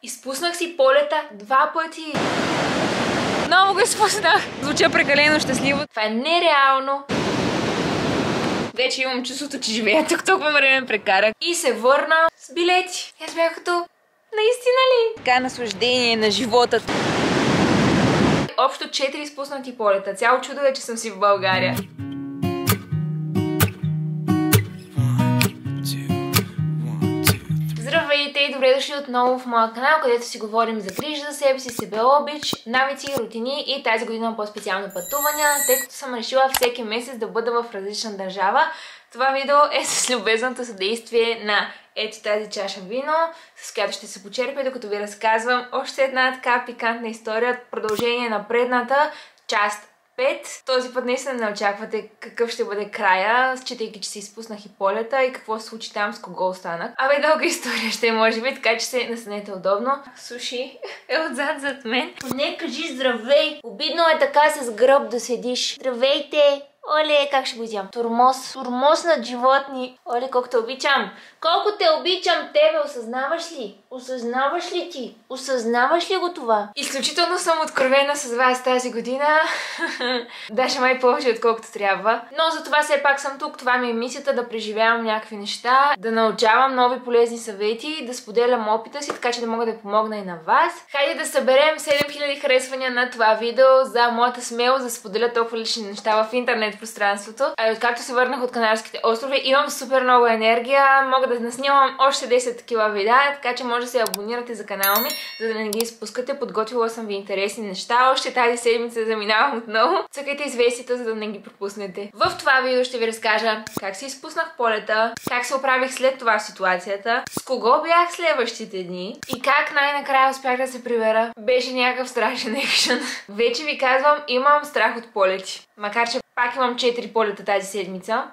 Изпуснах си полета 2 пъти. Много го изпуснах. Звуча прекалено щастливо. Това е нереално. Вече имам чувството, че живея тук толкова време прекарах. И се върна с билети. Аз бях като... Наистина ли? Така наслаждение на живота. Общо 4 изпуснати полета. Цяло чудо е, че съм си в България. Здравейте и добре дошли отново в моя канал, където си говорим за грижа за себе си, себеобич, навици, рутини и тази година по-специално пътувания, тъй като съм решила всеки месец да бъда в различна държава. Това видео е с любезното съдействие на ето тази чаша вино, с която ще се почерпя, докато ви разказвам още една така пикантна история, продължение на предната, част 5. Този път наистина не очаквате какъв ще бъде края, считайки, че се изпуснах и полета и какво се случи там, с кого останах. Абе, дълга история ще е, може би, така че се настанете удобно. Суши е отзад зад мен. Не кажи здравей! Обидно е така с гръб да седиш. Здравейте! Оле, как ще го изям? Турмоз. Турмоз над животни. Оле, колко те обичам. Колко те обичам тебе, осъзнаваш ли? Осъзнаваш ли ти? Осъзнаваш ли го това? Изключително съм откровена с вас тази година. Даже май повече отколкото трябва. Но за това все пак съм тук. Това ми е мисията, да преживявам някакви неща, да научавам нови полезни съвети, да споделям опита си, така че да мога да помогна и на вас. Хайде да съберем 7000 харесвания на това видео за моята смелост да споделя толкова лични неща в интернет пространството. Откакто се върнах от Канарските острови, имам супер много енергия, мога да наснимам още 10 такива видеа, така че може да се абонирате за канала ми, за да не ги изпускате. Подготвила съм ви интересни неща. Още тази седмица заминавам отново. Цъкайте известията, за да не ги пропуснете. В това видео ще ви разкажа как се изпуснах полета, как се оправих след това в ситуацията, с кого бях следващите дни и как най-накрая успях да се прибера. Беше някакъв страшен екшън. Вече ви казвам, имам страх от полети. Макар че пак имам 4 полета тази седмица.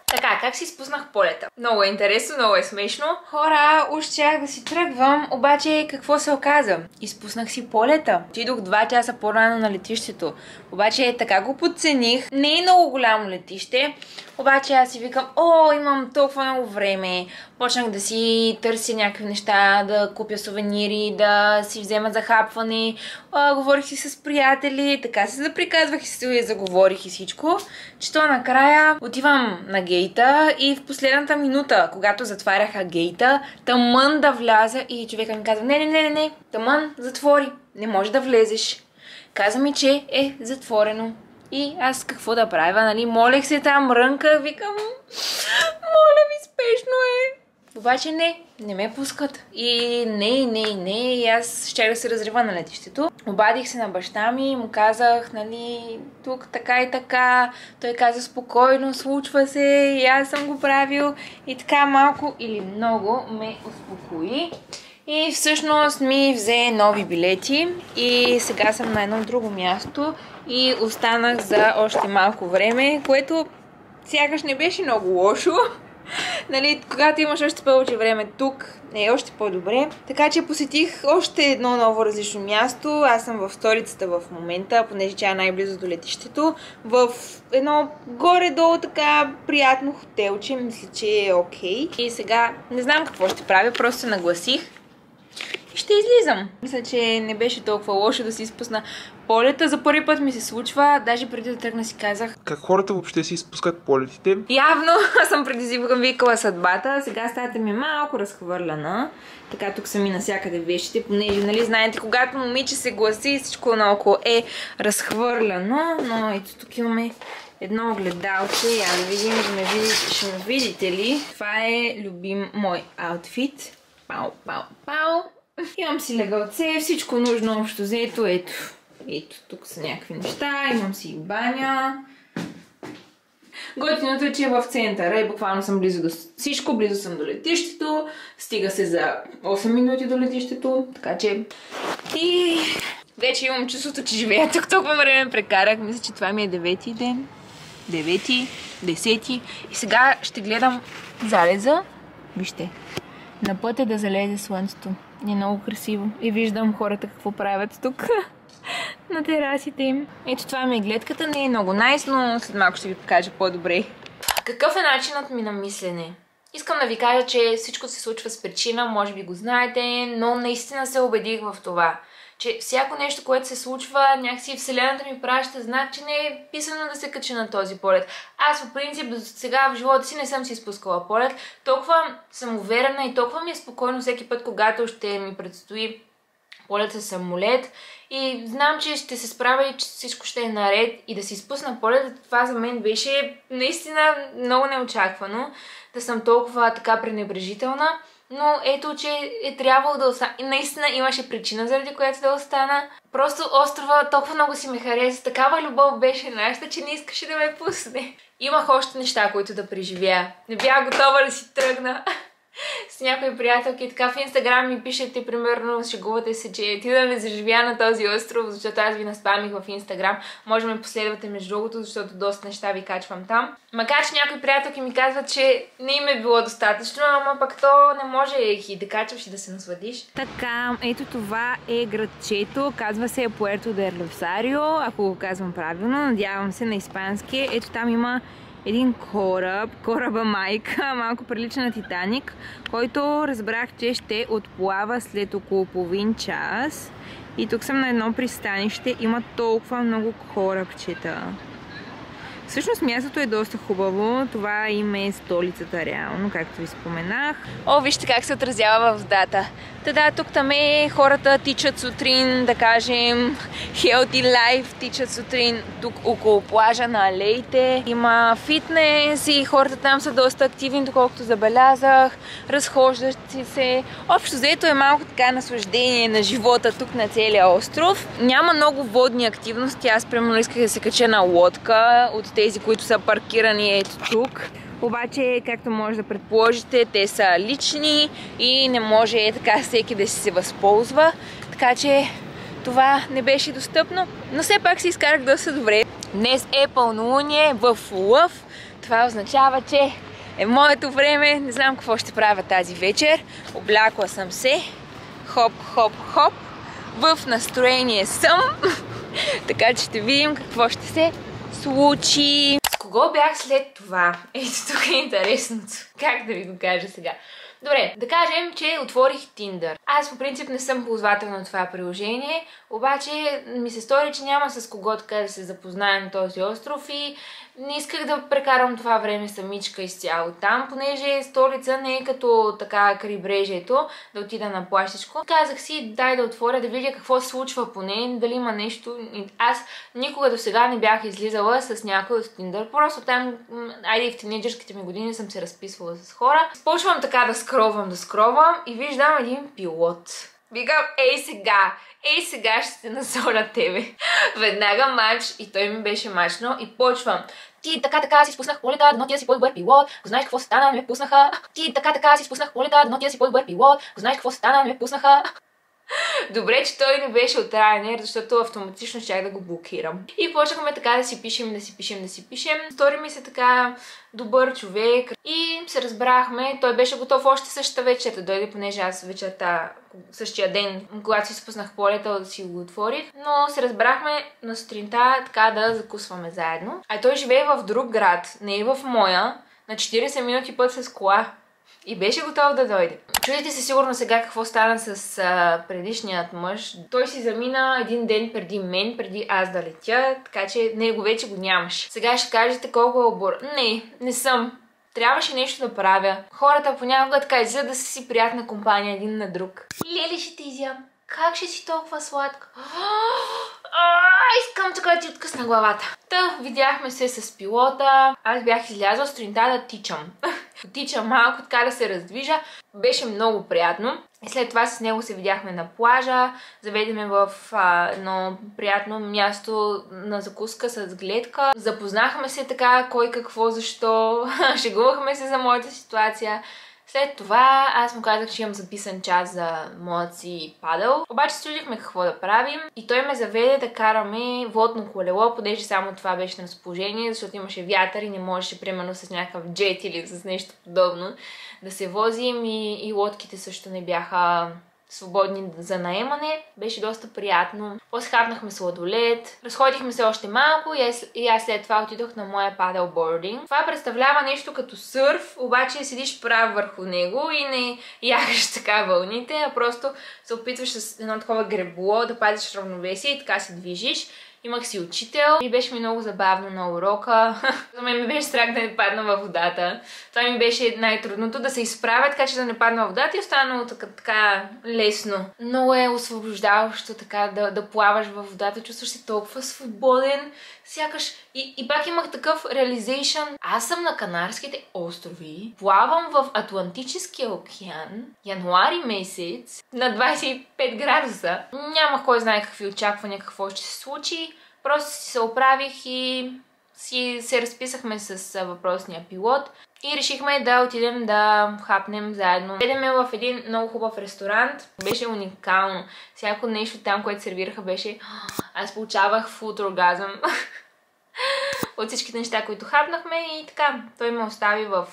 Така, как си изпуснах полета? Много е интересно, много е смешно. Хора, уж щях да си тръгвам, обаче какво се оказа? Изпуснах си полета. Отидох 2 часа по-рано на летището. Обаче така го подцених. Не е много голямо летище. Обаче аз си викам, имам толкова много време. Почнах да си търся някакви неща, да купя сувенири, да си взема захапване. Говорих си с приятели, така се заприказвах и се заговорих и всичко. Че то накрая отивам на гейта и в последната минута, когато затваряха гейта, тъмън да вляза и човека ми казва, не, тъмън, затвори, не може да влезеш. Каза ми, че е затворено. И аз какво да правя, нали? Молех се там, рънках, викам, моля ви, спешно е. Обаче не ме пускат. И не, и аз щях да се разрива на летището. Обадих се на баща ми и му казах, нали, тук така и така. Той каза, спокойно, случва се, и аз съм го правил. И така малко или много ме успокои. И всъщност ми взе нови билети и сега съм на едно друго място и останах за още малко време, което сякаш не беше много лошо. Нали, когато имаш още повече време тук, е още по-добре. Така че посетих още едно ново различно място. Аз съм в столицата в момента, понеже тя е най-близо до летището. В едно горе-долу така приятно хотелче, мисля, че е окей. И сега не знам какво ще правя, просто се нагласих. Ще излизам. Мисля, че не беше толкова лошо да си изпусна полета. За първи път ми се случва. Даже преди да тръгна си казах, как хората въобще си изпускат полетите? Явно съм предизвикала съдбата. Сега стаята ми е малко разхвърляна. Така тук са ми навсякъде вещите, понеже, нали, знаете, когато момиче се гласи, всичко наоколо е разхвърляно. Но ето тук имаме едно огледалче. Я да видим, ще ме видите ли. Това е любим мой аутфит. Пау. Имам си легалце, всичко нужно общо взето. Ето, тук са някакви неща. Имам си и баня. Готиното е, че е в центъра и буквално съм близо до всичко. Близо съм до летището. Стига се за 8 минути до летището. Така че... И вече имам чувството, че живея тук толкова време прекарах. Мисля, че това ми е 9-ти ден. 9-ти, 10-ти. И сега ще гледам залеза. Вижте. На път е да залезе слънцето. Е много красиво. И виждам хората какво правят тук на терасите им. Ето това ми е гледката. Не е много найс, но след малко ще ви покажа по-добре. Какъв е начинът ми на мислене? Искам да ви кажа, че всичко се случва с причина, може би го знаете, но наистина се убедих в това, че всяко нещо, което се случва, някакси Вселената ми праща знак, че не е писано да се кача на този полет. Аз по принцип до сега в живота си не съм си изпускала полет, толкова съм уверена и толкова ми е спокойно всеки път, когато ще ми предстои полет със самолет и знам, че ще се справя и че всичко ще е наред и да си изпусна полет, това за мен беше наистина много неочаквано, да съм толкова така пренебрежителна. Но ето, че е трябвало да остана. И наистина имаше причина, заради която да остана. Просто острова толкова много си ме хареса. Такава любов беше нашата, че не искаше да ме пусне. Имах още неща, които да преживея. Не бях готова да си тръгна с някои приятелки. Така в Инстаграм ми пишете, примерно, шегувате се, че отидам да заживя на този остров, защото аз ви наспамих в Инстаграм. Може да ме последвате между другото, защото доста неща ви качвам там. Макар че някои приятелки ми казват, че не им е било достатъчно, ама пък то не може и да качваш и да се насладиш. Така, ето това е градчето. Казва се Пуерто де Росарио, ако го казвам правилно. Надявам се на испански. Ето там има един кораб, кораба майка, малко прилича на Титаник, който разбрах, че ще отплава след около половин час. И тук съм на едно пристанище, има толкова много корабчета. Всъщност мястото е доста хубаво, това им е столицата реално, както ви споменах. О, вижте как се отразява в водата. Да, тук там хората тичат сутрин, да кажем, healthy life, тичат сутрин тук около плажа на алеите. Има фитнес и хората там са доста активни, доколкото забелязах, разхождащи се. Общо взето е малко така наслаждение на живота тук на целия остров. Няма много водни активности, аз примерно исках да се кача на лодка от тези, които са паркирани ето тук. Обаче, както може да предположите, те са лични и не може така всеки да се възползва. Така че това не беше достъпно, но все пак се изкарах доста добре. Днес е пълнолуние в лъв. Това означава, че е моето време. Не знам какво ще правя тази вечер. Облякла съм се. Хоп, хоп, хоп. В настроение съм. Така че ще видим какво ще се случи. С кого бях след това? Ето тук е интересното. Как да ви го кажа сега? Добре, да кажем, че отворих Tinder. Аз по принцип не съм ползвател на това приложение, обаче ми се стори, че няма с кого така да се запозная на този остров и не исках да прекарам това време самичка изцяло там, понеже столица не е като така крайбрежието, да отида на плащичко. Казах си, дай да отворя, да видя какво се случва поне, дали има нещо. Аз никога до сега не бях излизала с някой от Tinder, просто там, айде в тинейджърските ми години съм се разписвала с хора. Почвам така да скровам и виждам един пилот. Викам, ей сега ще се насоля тебе. Веднага мач и той ми беше мачно и почвам. Ти така си спуснах полета, дано ти да си по-добър пилот. Го знаеш какво се стана, не ме пуснаха. Ти така си спуснах полета, дано ти да си по-добър пилот. Го знаеш какво се стана, не ме пуснаха. Добре, че той не беше от Ryanair, защото автоматично щях да го блокирам. И почнахме така да си пишем. Стори ми се така добър човек и се разбрахме. Той беше готов още същата вечер да дойде, понеже аз вечерта, същия ден, когато си спуснах полета, да си го отворих. Но се разбрахме на сутринта така да закусваме заедно. А той живее в друг град, не и в моя, на 40 минути път с кола. И беше готов да дойде. Чудите се сигурно сега какво стана с предишният мъж. Той си замина един ден преди мен, преди аз да летя, така че него вече го нямаше. Сега ще кажете колко е обор. Не съм. Трябваше нещо да правя. Хората понякога така излизат да са си приятна компания един на друг. Лели, ще те изям. Как ще си толкова сладка? Искам така да ти откъсна главата. Видяхме се с пилота. Аз бях излязла сутринта да тичам. Тичам малко, така да се раздвижа. Беше много приятно. И след това с него се видяхме на плажа. Заведеме в едно приятно място на закуска с гледка. Запознахме се така, кой какво, защо. Шегувахме се за моята ситуация. След това аз му казах, че имам записан час за моят си падъл. Обаче студихме какво да правим и той ме заведе да караме водно колело, понеже само това беше на разположение, защото имаше вятър и не можеше примерно с някакъв джет или с нещо подобно да се возим и лодките също не бяха свободни за наемане. Беше доста приятно. После хапнахме сладолед, разходихме се още малко и аз след това отидох на моя паделбординг. Това представлява нещо като сърф, обаче седиш прав върху него и не ягаш така вълните, а просто се опитваш с едно такова гребло да пазиш равновесие и така се движиш. Имах си учител и беше ми много забавно на урока. За мен ми беше страх да не падна във водата. Това ми беше най-трудното, да се изправя, така че да не падна във водата и останало така лесно. Много е освобождаващо така да плаваш във водата, чувстваш се толкова свободен. Сякаш и пак имах такъв realization. Аз съм на Канарските острови, плавам в Атлантическия океан, януари месец, на 25 градуса. Нямах кой знае какви очаквания, какво ще се случи. Просто си се оправих и се разписахме с въпросния пилот и решихме да отидем да хапнем заедно. Седеме в един много хубав ресторант. Беше уникално. Всяко нещо там, което сервираха, беше... Аз получавах фуд оргазъм от всичките неща, които хапнахме и така. Той ме остави в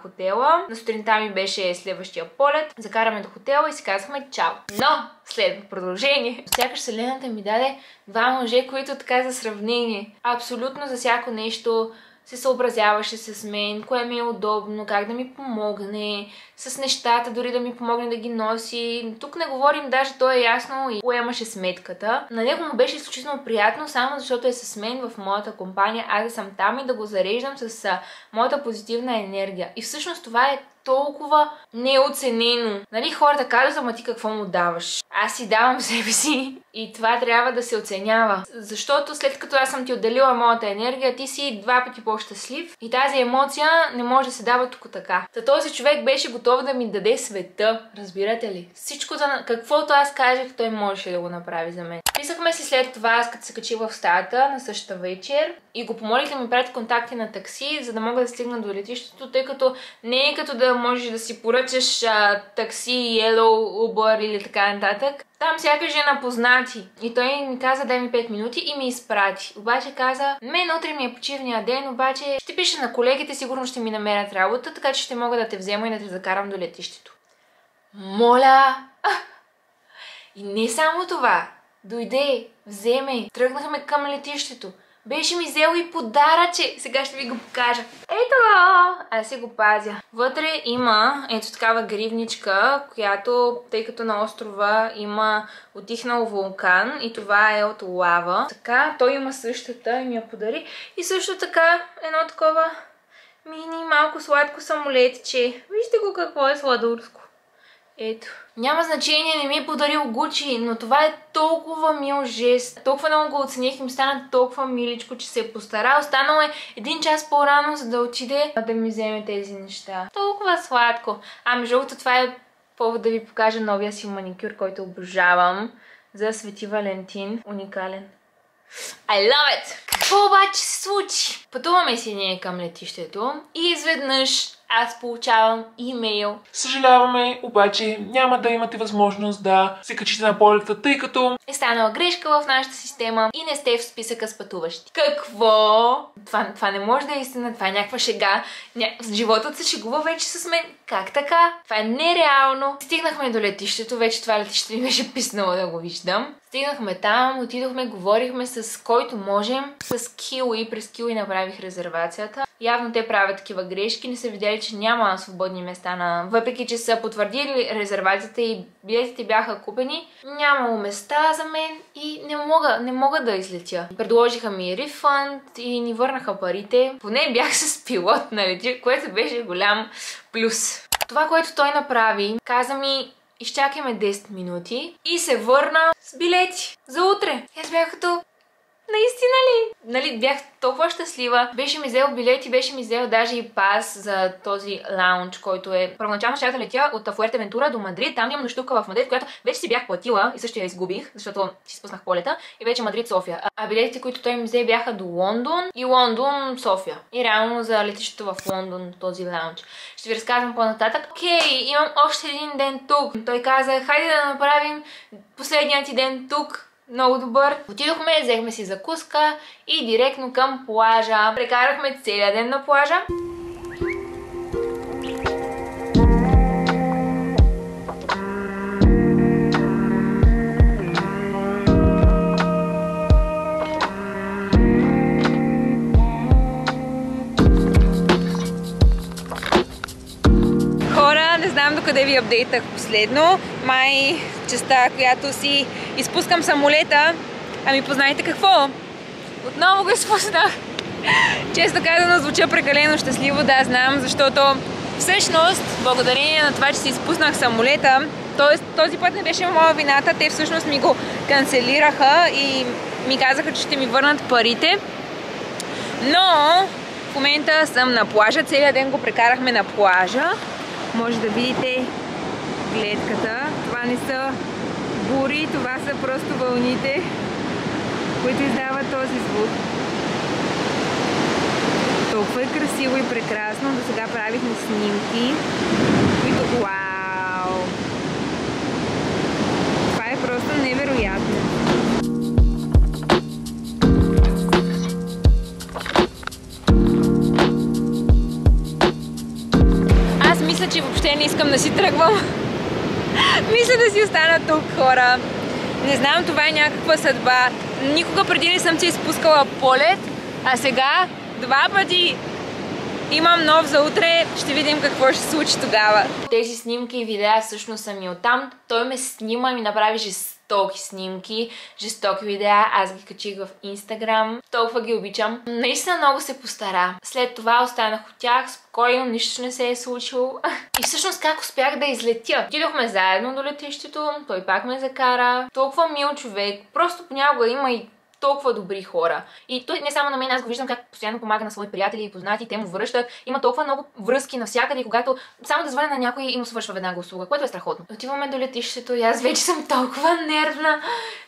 хотела. На сутринта ми беше следващия полет. Закараме до хотела и си казахме чао. Но след продължение. Сякаш вселената ми даде два мъже, които така за сравнение. Абсолютно за всяко нещо се съобразяваше с мен, кое ми е удобно, как да ми помогне, с нещата, дори да ми помогне да ги носи. Тук не говорим, даже то е ясно и поемаше сметката. На него му беше изключително приятно, само защото е с мен в моята компания, аз да съм там и да го зареждам с моята позитивна енергия. И всъщност това е толкова неоценено. Нали, хората казват, ама ти какво му даваш? Аз си давам себе си и това трябва да се оценява. Защото след като аз съм ти отделила моята енергия, ти си два пъти по-щастлив и тази емоция не може да се дава тук така. Та този човек беше готов да ми даде света. Разбирате ли? Всичко, каквото аз кажех, той можеше да го направи за мен. Писахме си след това, аз като се качих в стаята на същата вечер и го помолих да ми прати контакти на такси, за да мога да стигна до летището, тъй като не е като да можеш да си поръчаш такси, Yellow, Uber или така нататък. Там сякаш е на познати. И той ми каза дай ми 5 минути и ми изпрати. Обаче каза, мен утре ми е почивния ден, обаче ще пиша на колегите, сигурно ще ми намерят работа, така че ще мога да те взема и да те закарам до летището. Моля! И не само това. Дойде, вземе, тръгнахме към летището. Беше ми взел и подаръче. Сега ще ви го покажа. Ето! Аз си го пазя. Вътре има ето такава гривничка, която, тъй като на острова има утихнал вулкан и това е от лава. Така, той има същата и ми я подари. И също така едно такова мини малко сладко самолетче. Вижте го какво е сладурско. Ето. Няма значение, не ми е подарил Гучи, но това е толкова мил жест. Толкова много го оцених и ми стана толкова миличко, че се е постарал. Останало е 1 час по-рано, за да отиде да ми вземе тези неща. Толкова сладко. Между другото, това е повод да ви покажа новия си маникюр, който обожавам. За Свети Валентин. Уникален. I love it! Какво обаче се случи? Пътуваме си ние към летището и изведнъж аз получавам имейл. Съжаляваме, обаче няма да имате възможност да се качите на полета, тъй като е станала грешка в нашата система и не сте в списъка с пътуващи. Какво? Това не може да е истина, това е някаква шега. Животът се шегува вече с мен. Как така? Това е нереално. Стигнахме до летището, вече това летище ми беше писнало да го виждам. Стигнахме там, отидохме, говорихме с който можем. С Киуи, през Киуи направих резервацията. Явно те правят такива грешки, не са видяли, че няма свободни места въпреки че са потвърдили резервацията и билетите бяха купени, нямало места за мен и не мога да излетя. Предложиха ми рефънд и ни върнаха парите. Поне бях с пилот на летище, което беше голям плюс. Това, което той направи, каза ми изчакаме 10 минути и се върна с билети за утре. Аз бях като наистина ли? Нали, бях толкова щастлива. Беше ми взел билети, беше ми взел даже и пас за този лаунж, който е... Първоначално ще летя от Фуертевентура до Мадрид. Там имам нощувка в Мадрид, която вече си бях платила и също я изгубих, защото си спуснах полета. И вече Мадрид-София. А билетите, които той ми взе, бяха до Лондон и Лондон-София. И реално за летището в Лондон този лаунж. Ще ви разказвам по-нататък. Окей, имам още един ден тук. Той каза, хайде да направим последният ти ден тук. Много добър. Отидохме, взехме си закуска и директно към плажа. Прекарахме целия ден на плажа. ви апдейтах последно. Май частта, която си изпускам самолета, ами познайте какво? Отново го изпуснах. Често казано звуча прекалено щастливо, да, знам, защото всъщност, благодарение на това, че си изпуснах самолета, този път не беше моя вината, те всъщност ми го канцелираха и ми казаха, че ще ми върнат парите. Но в момента съм на плажа, целият ден го прекарахме на плажа. Може да видите гледката. Това не са бури, това са просто вълните, които издават този звук. Толкова е красиво и прекрасно. До сега правихме снимки, които... Вау! Това е просто невероятно. Аз мисля, че въобще не искам да си тръгвам. Мисля да си остана тук, хора. Не знам, това е някаква съдба. Никога преди не съм си изпускала полет, а сега 2 пъти имам нов за утре. Ще видим какво ще се случи тогава. Тези снимки и видеа всъщност са ми оттам. Той ме снима и ми направи жестоки снимки, жестоки видеа. Аз ги качих в Instagram. Толкова ги обичам. Наистина много се постара. След това останах от тях спокойно, нищо не се е случило. И всъщност как успях да излетя? Отидохме заедно до летището, той пак ме закара. Толкова мил човек. Просто понякога има и толкова добри хора. И той не само на мен, аз го виждам как постоянно помага на свои приятели и познати, те му връщат. Има толкова много връзки навсякъде и когато само да звъня на някой и му свършва веднага услуга, което е страхотно. Отиваме до летището и аз вече съм толкова нервна.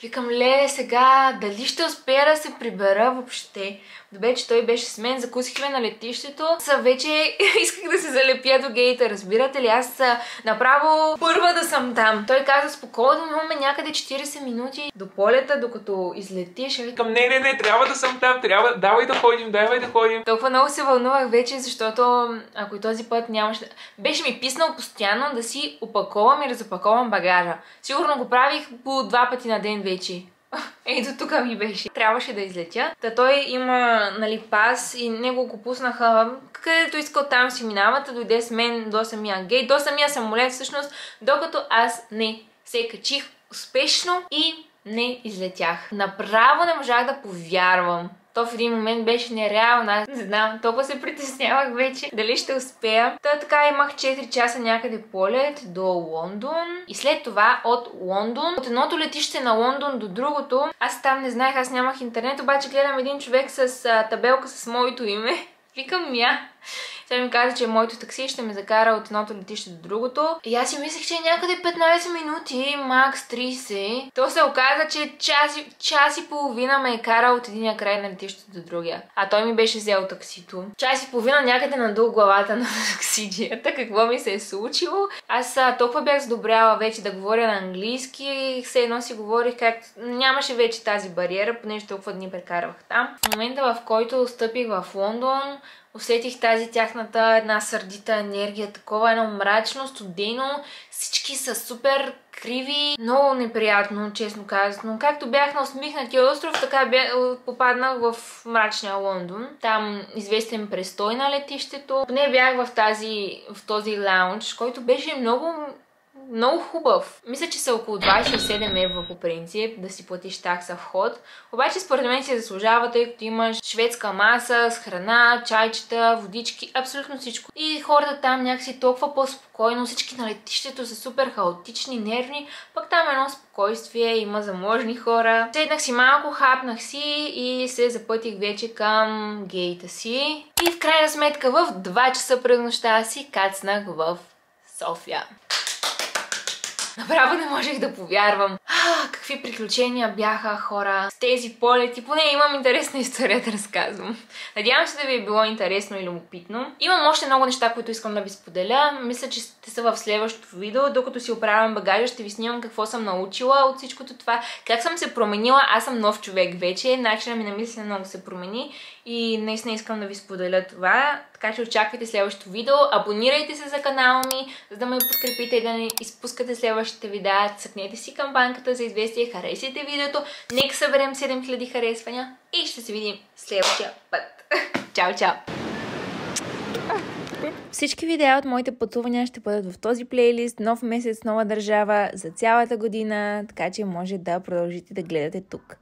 Викам, леле, сега дали ще успея да се прибера въобще. Добре, че той беше с мен, закусихме на летището. Вече исках да се залепя до гейта, разбирате ли? Аз направо първа да съм там. Той каза, спокойно, имаме някъде 40 минути до полета, докато излетиш. Викам, не, трябва да съм там, давай да ходим. Толкова много се вълнувах вече, защото ако и този път нямаше... Беше ми писнал постоянно да си опаковам и разопаковам багажа. Сигурно го правих по 2 пъти на ден вече. Ей, до тук ми беше. Трябваше да излетя. Та той има, нали, пас и него го пуснаха където искал, там си минават. Дойде с мен до самия гейт, до самия самолет всъщност, докато аз не се качих успешно и не излетях. Направо не можах да повярвам. То в един момент беше нереално. Аз не знам, толкова се притеснявах вече дали ще успея. Така имах 4 часа някъде полет до Лондон. И след това от Лондон, от едното летище на Лондон до другото, аз там не знаех, аз нямах интернет, обаче гледам един човек с табелка с моето име. Викам Той ми каза, че моето такси ще ме закара от едното летище до другото. И аз си мислех, че е някъде 15 минути, макс 30. То се оказа, че час и половина ме е карал от единия край на летището до другия. А той ми беше взел таксито. Час и половина някъде надолу главата на таксиджията. Какво ми се е случило? Аз толкова бях задобряла вече да говоря на английски. Все едно си говорих как нямаше вече тази бариера, понеже толкова дни прекарвах там. В момента, в който стъпих в Лондон, усетих тази тяхната една сърдита енергия, такова едно мрачно, студено. Всички са супер криви. Много неприятно, честно казано. Както бях на усмихнатия остров, така попаднах в мрачния Лондон. Там известен престой на летището. Поне бях в този лаунж, който беше много хубав. Мисля, че са около 27 евро по принцип да си платиш такса вход. Обаче според мен си заслужава, тъй като имаш шведска маса с храна, чайчета, водички, абсолютно всичко. И хората там някакси толкова по-спокойно, всички на летището са супер хаотични, нервни, пък там едно спокойствие, има заможни хора. Седнах си малко, хапнах си и се запътих вече към гейта си. И в крайна сметка в 2 часа през нощта си кацнах в София. Направо не можех да повярвам. Какви приключения бяха, хора, с тези полети. Поне имам интересна история да разказвам. Надявам се да ви е било интересно и любопитно. Имам още много неща, които искам да ви споделя. Мисля, че сте са в следващото видео. Докато си оправям багажа, ще ви снимам какво съм научила от всичкото това. Как съм се променила. Аз съм нов човек вече. Начинът ми на мислене много се промени. И наистина искам да ви споделя това. Така че очаквайте следващото видео. Абонирайте се за канала ми, за да ме подкрепите и да не изпускате следващите видеа. Цъкнете си камбанката за известие, харесайте видеото. Нека съберем 7000 харесвания и ще се видим следващия път. Чао, чао! Всички видеа от моите пътувания ще бъдат в този плейлист, нов месец, нова държава, за цялата година, така че може да продължите да гледате тук.